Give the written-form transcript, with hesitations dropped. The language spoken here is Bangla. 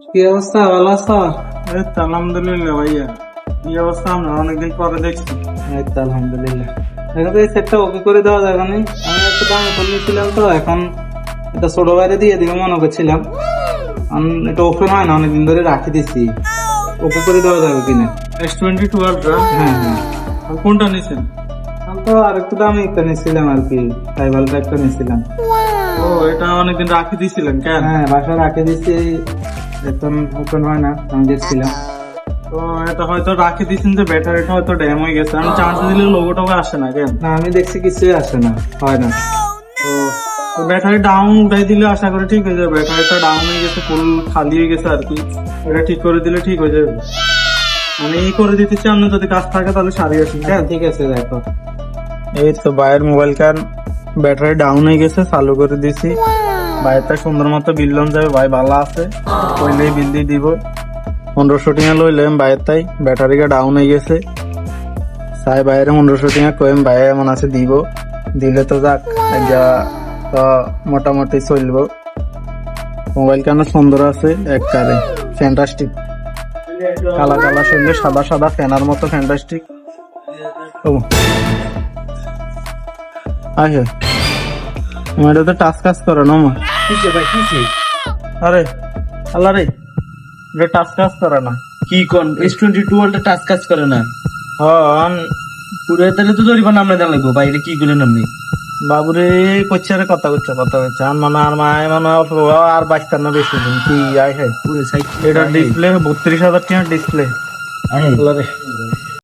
কি অবস্থা, ভালো আছো? এই তো আলহামদুলিল্লাহ ভাইয়া। কি অবস্থা? আমরা অনেকদিন পরে দেখছি। এই তো আলহামদুলিল্লাহ। এখন তো এই সেটটা ওকে করে দেওয়া যাবে না? আমি একটা দামি ফোন নিয়েছিলাম, তো এখন এটা ছোট বাইরে দিয়ে দিবে মনে করছিলাম। এটা ওপেন হয় না, অনেকদিন ধরে রাখি দিচ্ছি। ওকে করে দেওয়া যাবে কিনা? S22 Ultra? হ্যাঁ হ্যাঁ। আর কোনটা নিছেন? আমি তো আর একটু দামি একটা নিয়েছিলাম আর কি, ফাইবারটা একটা নিয়েছিলাম। ও, এটা অনেকদিন রাখি দিয়েছিলেন কেন? হ্যাঁ, বাসায় রাখে দিচ্ছি, এখন ওপেন হয় না, আমি দেখছিলাম। তো এটা হয়তো রাখি দিয়েছেন যে ব্যাটারিটা হয়তো ড্যাম হয়ে গেছে। আমি চার্জ দিলে লোগোটা আসে না কেন? না, আমি দেখছি কিছুই আসে না, হয় না। তো ব্যাটারি ডাউন উঠাই দিলে আশা করি ঠিক হয়ে যাবে। ব্যাটারিটা ডাউন হয়ে গেছে, ফুল খালি হয়ে গেছে আর কি। এটা ঠিক করে দিলে ঠিক হয়ে যাবে। আমি এই করে দিতেছি, আপনি যদি কাজ থাকে তাহলে সারিয়ে আসুন। হ্যাঁ ঠিক আছে, দেখো। এই তো ভাইয়ের মোবাইল কার ব্যাটারি ডাউন হয়ে গেছে, চালু করে দিছি। ভাইয়েরটা সুন্দর মতো বিল লোন যাবে, ভাই ভালো আছে, কইলেই বিল দিয়ে দিব। 1500 টাকা লইলাম ভাইয়ের, তাই ব্যাটারিটা ডাউন হয়ে গেছে। সাই ভাইয়ের 1500 টাকা কইম, ভাই এমন আছে দিব, দিলে তো যাক, একটা তো মোটামুটি চলবো। মোবাইল কেন সুন্দর আছে একবারে ফ্যান্টাস্টিক, কালা কালা সুন্দর, সাদা সাদা ফ্যানার মতো ফ্যান্টাস্টিক। আচ্ছা, আমার এটা তো টাচ কাজ করে না আমার। কিসে ভাই কিসে? আরে আল্লাহ রে, এটা টাচ কাজ করে না। কি কোন S22 ওয়ালটা টাচ কাজ করে না? হন পুরো তাহলে তো জরিমানা আমরা দেওয়া লাগবো ভাই, এটা কি করলেন আপনি? বাবুরে করছে রে, কথা করছে আর মানে আর মায় মানে আর বাঁচতার না বেশি দিন কি আয় হ্যাঁ। পুরো সাইড এটা ডিসপ্লে 32,000 টাকা ডিসপ্লে। আরে আল্লাহ রে।